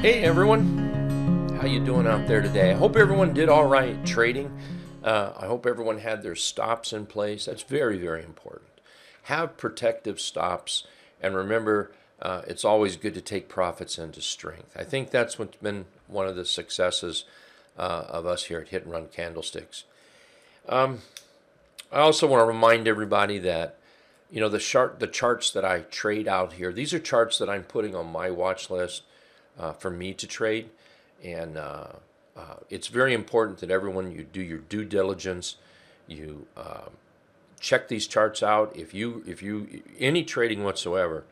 Hey everyone, how you doing out there today? I hope everyone did all right trading. I hope everyone had their stops in place. That's very, very important. Have protective stops, and remember, it's always good to take profits into strength. I think that's what's been one of the successes of us here at Hit and Run Candlesticks. I also want to remind everybody that the charts that I trade out here, these are charts that I'm putting on my watch list for me to trade, and it's very important that everyone, you do your due diligence. You check these charts out. If you any trading whatsoever,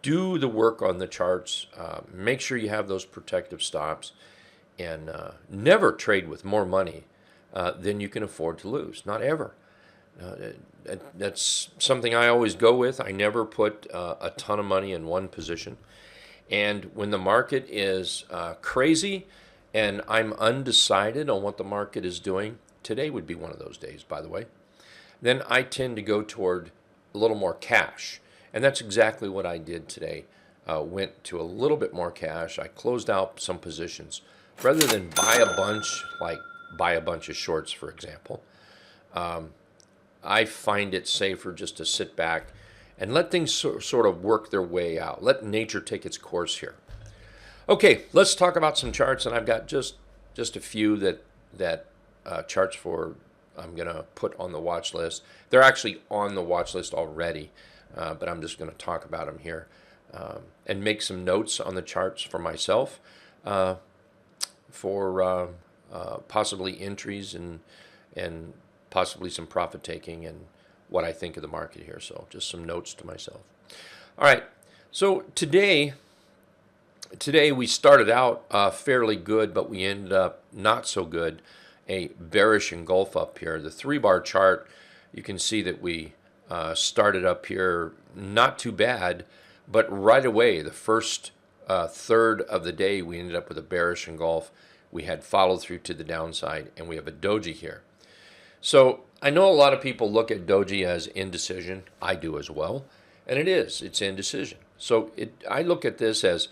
do the work on the charts. Make sure you have those protective stops, and never trade with more money than you can afford to lose. Not ever. That's something I always go with. I never put a ton of money in one position. And when the market is crazy and I'm undecided on what the market is doing, today would be one of those days, by the way, then I tend to go toward a little more cash. And that's exactly what I did today. Went to a little bit more cash. I closed out some positions. Rather than buy a bunch, like buy a bunch of shorts, for example, I find it safer just to sit back and let things sort of work their way out. Let nature take its course here. Okay, let's talk about some charts, and I've got just a few that charts for I'm going to put on the watch list. They're actually on the watch list already, but I'm just going to talk about them here and make some notes on the charts for myself for possibly entries and possibly some profit taking and what I think of the market here. So just some notes to myself. All right. So today we started out fairly good, but we ended up not so good. A bearish engulf up here. The 3-bar chart, you can see that we started up here not too bad, but right away, the first third of the day, we ended up with a bearish engulf. We had follow through to the downside, and we have a doji here. So I know a lot of people look at doji as indecision. I do as well, and it's indecision. So I look at this as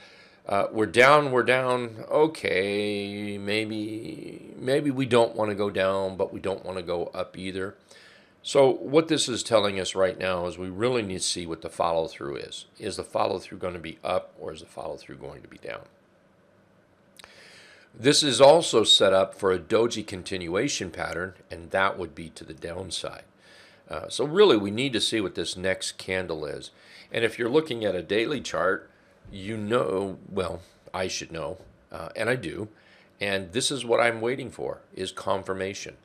we're down. Okay, maybe we don't want to go down, but we don't want to go up either. So what this is telling us right now is we really need to see what the follow through is. Is the follow through going to be up, or is the follow through going to be down? This is also set up for a doji continuation pattern, and that would be to the downside. So really, we need to see what this next candle is. And if you're looking at a daily chart, well, I should know, and I do. And this is what I'm waiting for, is confirmation.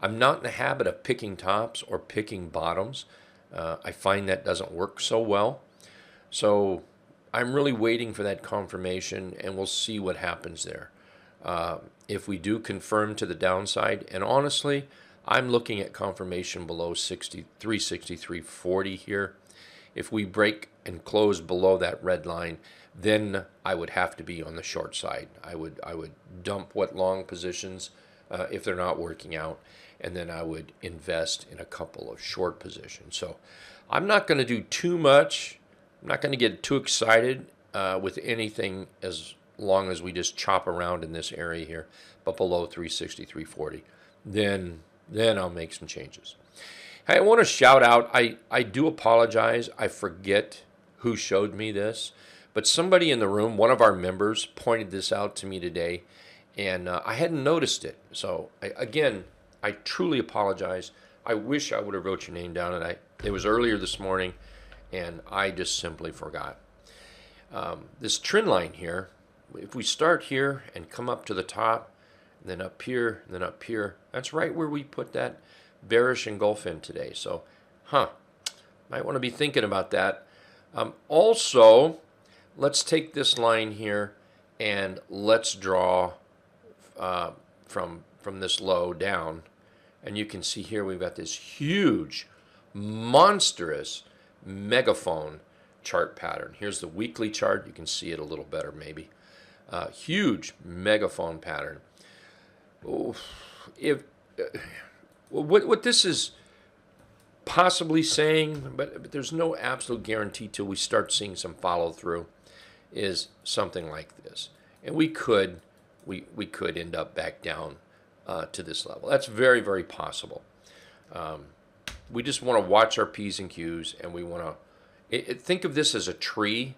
I'm not in the habit of picking tops or picking bottoms. I find that doesn't work so well. So I'm really waiting for that confirmation, and we'll see what happens there. If we do confirm to the downside, and honestly, I'm looking at confirmation below 363.40 here. If we break and close below that red line, then I would have to be on the short side. I would dump what long positions if they're not working out, and then I would invest in a couple of short positions. So I'm not going to do too much. I'm not going to get too excited with anything as long as we just chop around in this area here, but below 363.40, then I'll make some changes. Hey, I want to shout out, I do apologize, I forget who showed me this, but somebody in the room, one of our members, pointed this out to me today, and I hadn't noticed it. So again, I truly apologize. I wish I would have wrote your name down, and it was earlier this morning, and I just simply forgot. This trend line here, if we start here and come up to the top, and then up here, and then up here, that's right where we put that bearish engulf in today. So, might want to be thinking about that. Also, let's take this line here and let's draw from this low down. And you can see here we've got this huge, monstrous megaphone chart pattern. Here's the weekly chart. You can see it a little better maybe. Huge megaphone pattern. What this is possibly saying, but there's no absolute guarantee till we start seeing some follow through, is something like this. and we could end up back down to this level. That's very, very possible. We just want to watch our P's and Q's, and we want to think of this as a tree.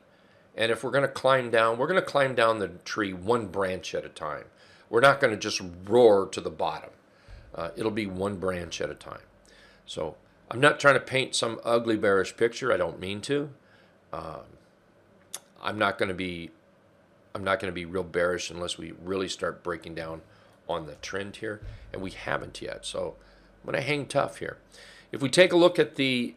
And if we're going to climb down, we're going to climb down the tree one branch at a time. We're not going to just roar to the bottom. It'll be one branch at a time. So I'm not trying to paint some ugly bearish picture. I don't mean to. I'm not going to be real bearish unless we really start breaking down on the trend here, and we haven't yet. So I'm going to hang tough here. If we take a look at the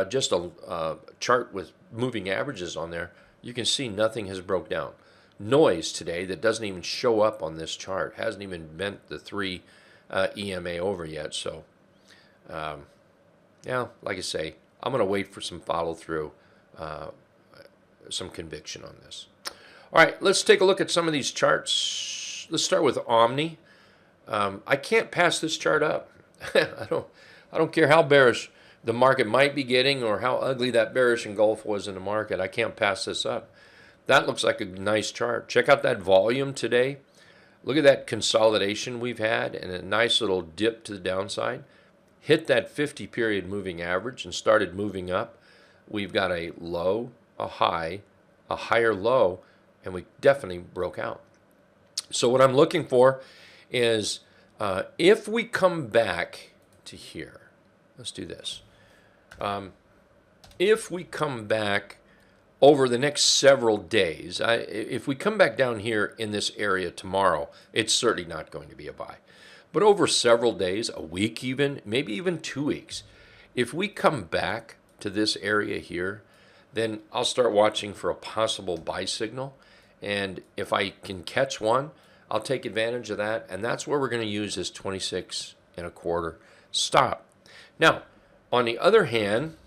just a chart with moving averages on there, you can see nothing has broke down. Noise today that doesn't even show up on this chart, hasn't even bent the 3 EMA over yet. So yeah, like I say, I'm going to wait for some follow through, some conviction on this. All right, let's take a look at some of these charts. Let's start with Omni. I can't pass this chart up. I don't care how bearish the market might be getting or how ugly that bearish engulf was in the market. I can't pass this up. That looks like a nice chart. Check out that volume today. Look at that consolidation we've had and a nice little dip to the downside. Hit that 50 period moving average and started moving up. We've got a low, a high, a higher low, and we definitely broke out. So what I'm looking for is if we come back to here, let's do this. If we come back over the next several days, if we come back down here in this area tomorrow, it's certainly not going to be a buy. But over several days, a week even, maybe even 2 weeks, if we come back to this area here, then I'll start watching for a possible buy signal. And if I can catch one, I'll take advantage of that. And that's where we're going to use this 26.25 stop. Now, on the other hand,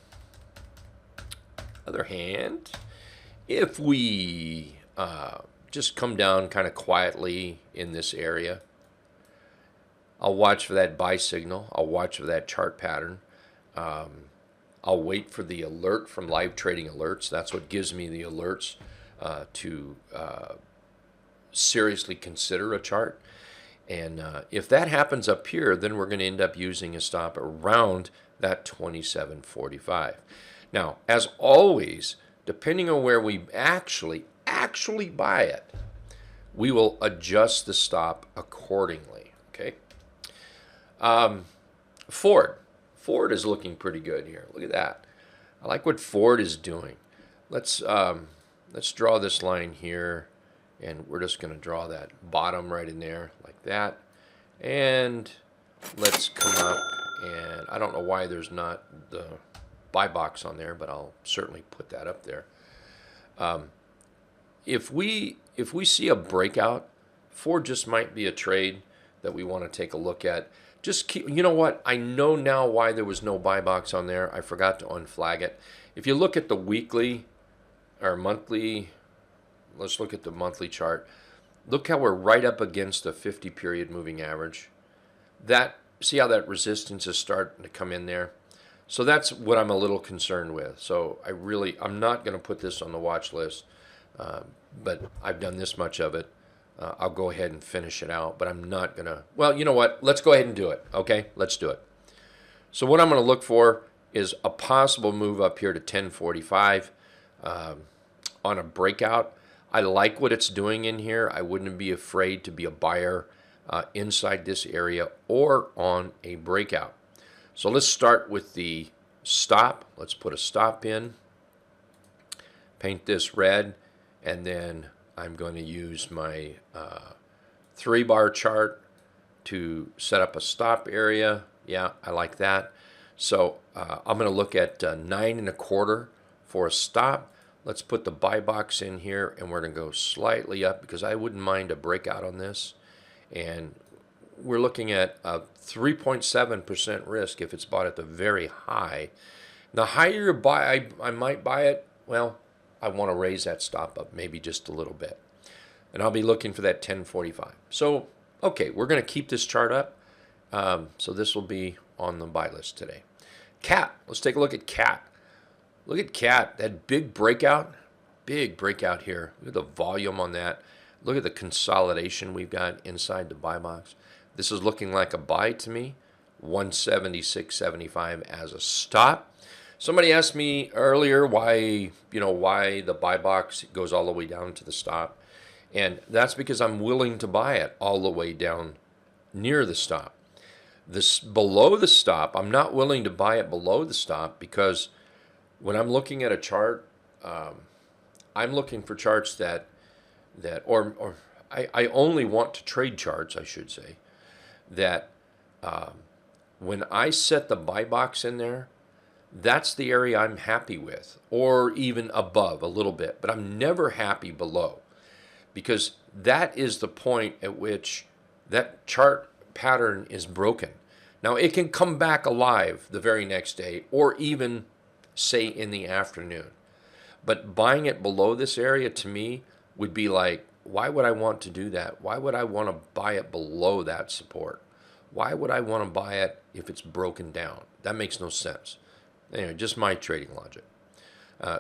if we just come down kind of quietly in this area, I'll watch for that buy signal. I'll watch for that chart pattern. I'll wait for the alert from live trading alerts. That's what gives me the alerts to seriously consider a chart. And if that happens up here, then we're going to end up using a stop around that 27.45. Now, as always, depending on where we actually buy it, we will adjust the stop accordingly. Okay. Ford is looking pretty good here. Look at that. I like what Ford is doing. Let's draw this line here, and we're just going to draw that bottom right in there like that. And let's come up, and I don't know why there's not the buy box on there, but I'll certainly put that up there. If we see a breakout, Ford just might be a trade that we want to take a look at. Just keep, you know what? I know now why there was no buy box on there. I forgot to unflag it. If you look at the weekly or monthly, let's look at the monthly chart. Look how we're right up against the 50 period moving average. See how that resistance is starting to come in there? So that's what I'm a little concerned with. So I'm not going to put this on the watch list, but I've done this much of it. I'll go ahead and finish it out, but I'm not going to. Well, you know what? Let's go ahead and do it. Okay, let's do it. So what I'm going to look for is a possible move up here to 10.45 on a breakout. I like what it's doing in here. I wouldn't be afraid to be a buyer inside this area or on a breakout. So let's start with the stop. Let's put a stop in, paint this red, and then I'm going to use my 3-bar chart to set up a stop area. Yeah, I like that. So I'm going to look at 9.25 for a stop. Let's put the buy box in here, and we're going to go slightly up because I wouldn't mind a breakout on this. And we're looking at a 3.7% risk if it's bought at the very high. The higher you buy, I might buy it. Well, I want to raise that stop up maybe just a little bit. And I'll be looking for that 10.45. So, okay, we're going to keep this chart up. So this will be on the buy list today. CAT. Let's take a look at CAT. Look at CAT. That big breakout here. Look at the volume on that. Look at the consolidation we've got inside the buy box. This is looking like a buy to me. 176.75 as a stop. Somebody asked me earlier why the buy box goes all the way down to the stop. And that's because I'm willing to buy it all the way down near the stop. This below the stop, I'm not willing to buy it below the stop because when I'm looking at a chart, I'm looking for charts I only want to trade charts, I should say, that when I set the buy box in there, that's the area I'm happy with, or even above a little bit, but I'm never happy below, because that is the point at which that chart pattern is broken. Now, it can come back alive the very next day, or even, say, in the afternoon. But buying it below this area, to me, would be like, why would I want to do that? Why would I want to buy it below that support? Why would I want to buy it if it's broken down? That makes no sense. Anyway, just my trading logic.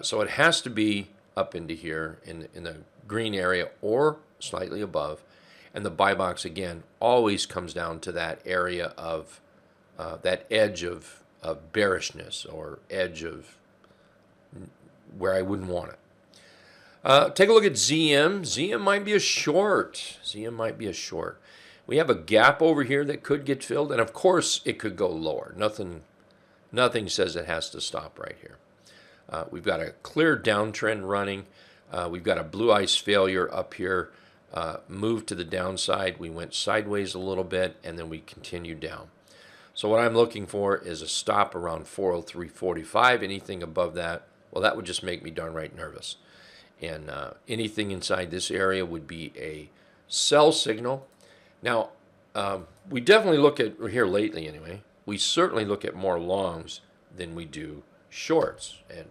So it has to be up into here in the green area or slightly above. And the buy box, again, always comes down to that area of that edge of bearishness, or edge of where I wouldn't want it. Take a look at ZM. ZM might be a short. ZM might be a short. We have a gap over here that could get filled, and of course it could go lower. Nothing says it has to stop right here. We've got a clear downtrend running. We've got a blue ice failure up here. Moved to the downside. We went sideways a little bit, and then we continued down. So what I'm looking for is a stop around 403.45. Anything above that, well, that would just make me darn right nervous. And anything inside this area would be a sell signal. Now, we definitely look at, here lately anyway, we certainly look at more longs than we do shorts. And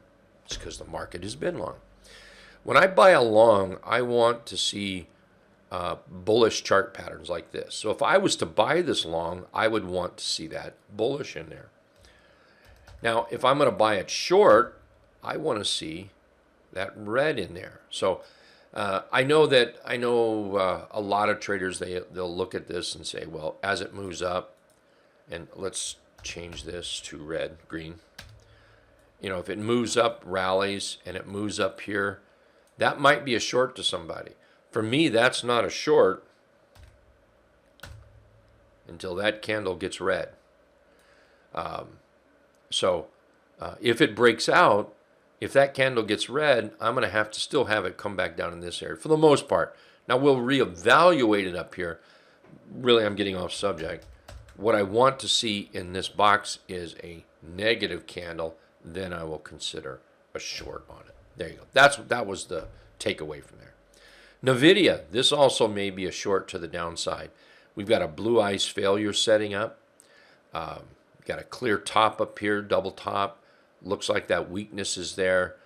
it's because the market has been long. When I buy a long, I want to see bullish chart patterns like this. So if I was to buy this long, I would want to see that bullish in there. Now, if I'm going to buy it short, I want to see that red in there. So I know a lot of traders, they'll look at this and say, well, as it moves up, and let's change this to red, green. If it moves up, rallies, and it moves up here, that might be a short to somebody. For me, that's not a short until that candle gets red. If it breaks out, if that candle gets red, I'm going to have to still have it come back down in this area for the most part. Now, we'll reevaluate it up here. Really, I'm getting off subject. What I want to see in this box is a negative candle. Then I will consider a short on it. There you go. That was the takeaway from there. NVIDIA, this also may be a short to the downside. We've got a blue ice failure setting up. Got a clear top up here, double top. Looks like that weakness is there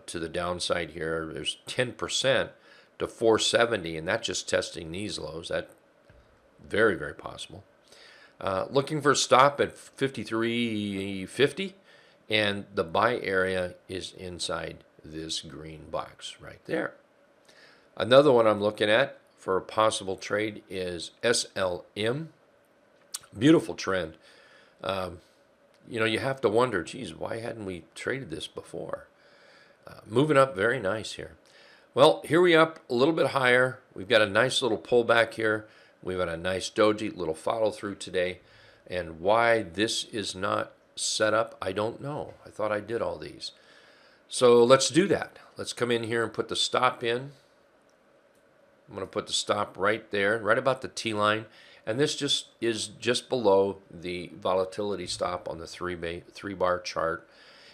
to the downside here. There's 10% to 470, and that's just testing these lows. That's very, very possible. Looking for a stop at 53.50, and the buy area is inside this green box right there. Another one I'm looking at for a possible trade is SLM. Beautiful trend. You have to wonder, geez, why hadn't we traded this before? Moving up very nice here. Well, here we up a little bit higher. We've got a nice little pullback here. We've got a nice doji, little follow through today. And why this is not set up, I don't know. I thought I did all these. So let's do that. Let's come in here and put the stop in. I'm going to put the stop right there, right about the T line. And this is just below the volatility stop on the three bar chart.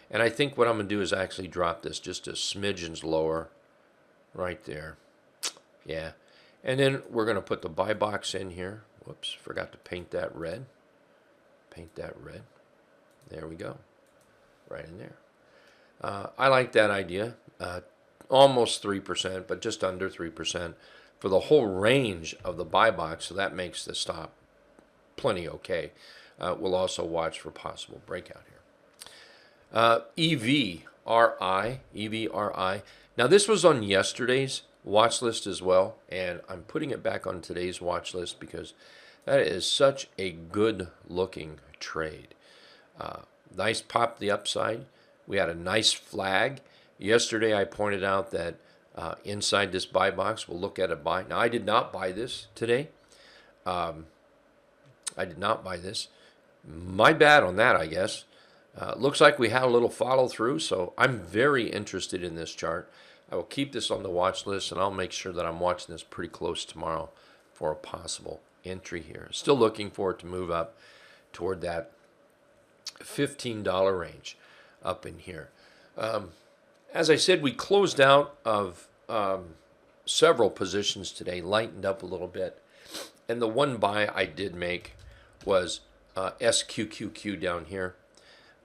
And I think what I'm going to do is actually drop this just a smidgens lower right there. Yeah. And then we're going to put the buy box in here. Whoops, forgot to paint that red. Paint that red. There we go. Right in there. I like that idea. Almost 3%, but just under 3%. For the whole range of the buy box, so that makes the stop plenty okay. We'll also watch for possible breakout here. EVRI. Now, this was on yesterday's. watch list as well, and I'm putting it back on today's watch list because that is such a good looking trade. Nice pop the upside. We had a nice flag. Yesterday I pointed out that inside this buy box, we'll look at a buy. Now I did not buy this today. I did not buy this. My bad on that, I guess. Looks like we had a little follow through, so I'm very interested in this chart. I will keep this on the watch list, and I'll make sure that I'm watching this pretty close tomorrow for a possible entry here. Still looking for it to move up toward that $15 range up in here. As I said, we closed out of several positions today, lightened up a little bit. And the one buy I did make was SQQQ down here.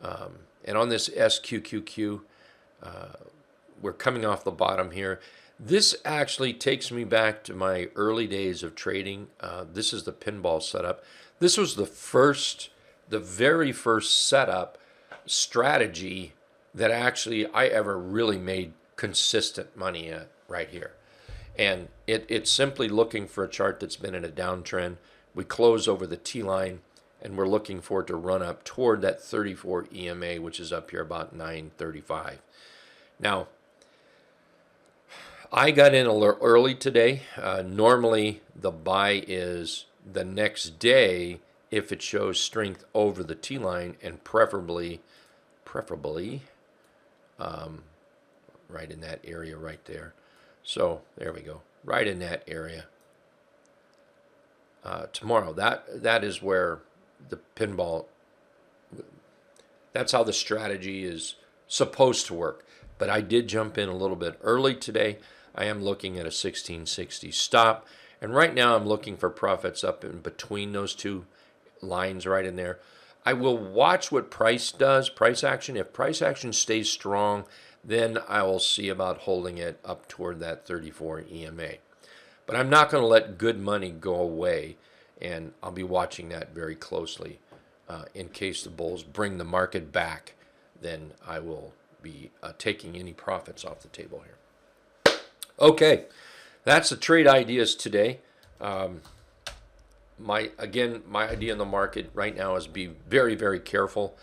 And on this SQQQ, we're coming off the bottom here. This actually takes me back to my early days of trading. This is the pinball setup. This was the very first setup strategy that actually I ever really made consistent money at right here. And it's simply looking for a chart that's been in a downtrend. We close over the T line, and we're looking for it to run up toward that 34 EMA, which is up here about 935. Now, I got in a little early today. Normally, the buy is the next day if it shows strength over the T line, and preferably, right in that area right there. So there we go, right in that area. Tomorrow, that is where the pinball, that's how the strategy is supposed to work. But I did jump in a little bit early today. I am looking at a 1660 stop, and right now I'm looking for profits up in between those two lines right in there. I will watch what price does, price action. If price action stays strong, then I will see about holding it up toward that 34 EMA. But I'm not going to let good money go away, and I'll be watching that very closely. In case the bulls bring the market back, then I will be taking any profits off the table here. Okay, that's the trade ideas today. My idea in the market right now is be very, very careful.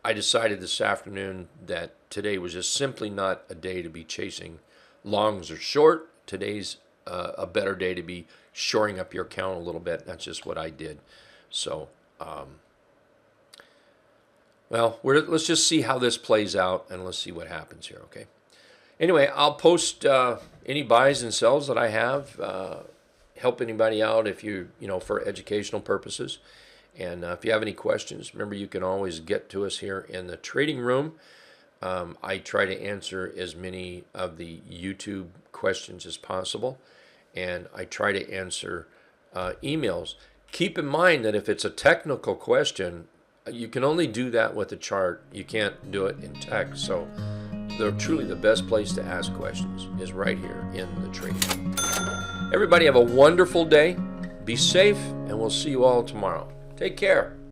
I decided this afternoon that today was just simply not a day to be chasing longs or short. Today's a better day to be shoring up your account a little bit. That's just what I did. So, well, let's just see how this plays out, and let's see what happens here, okay? Anyway, I'll post any buys and sells that I have, help anybody out if for educational purposes. And if you have any questions, remember you can always get to us here in the trading room. I try to answer as many of the YouTube questions as possible, and I try to answer emails. Keep in mind that if it's a technical question, you can only do that with a chart. You can't do it in text. So truly the best place to ask questions is right here in the trading room. Everybody have a wonderful day. Be safe, and we'll see you all tomorrow. Take care.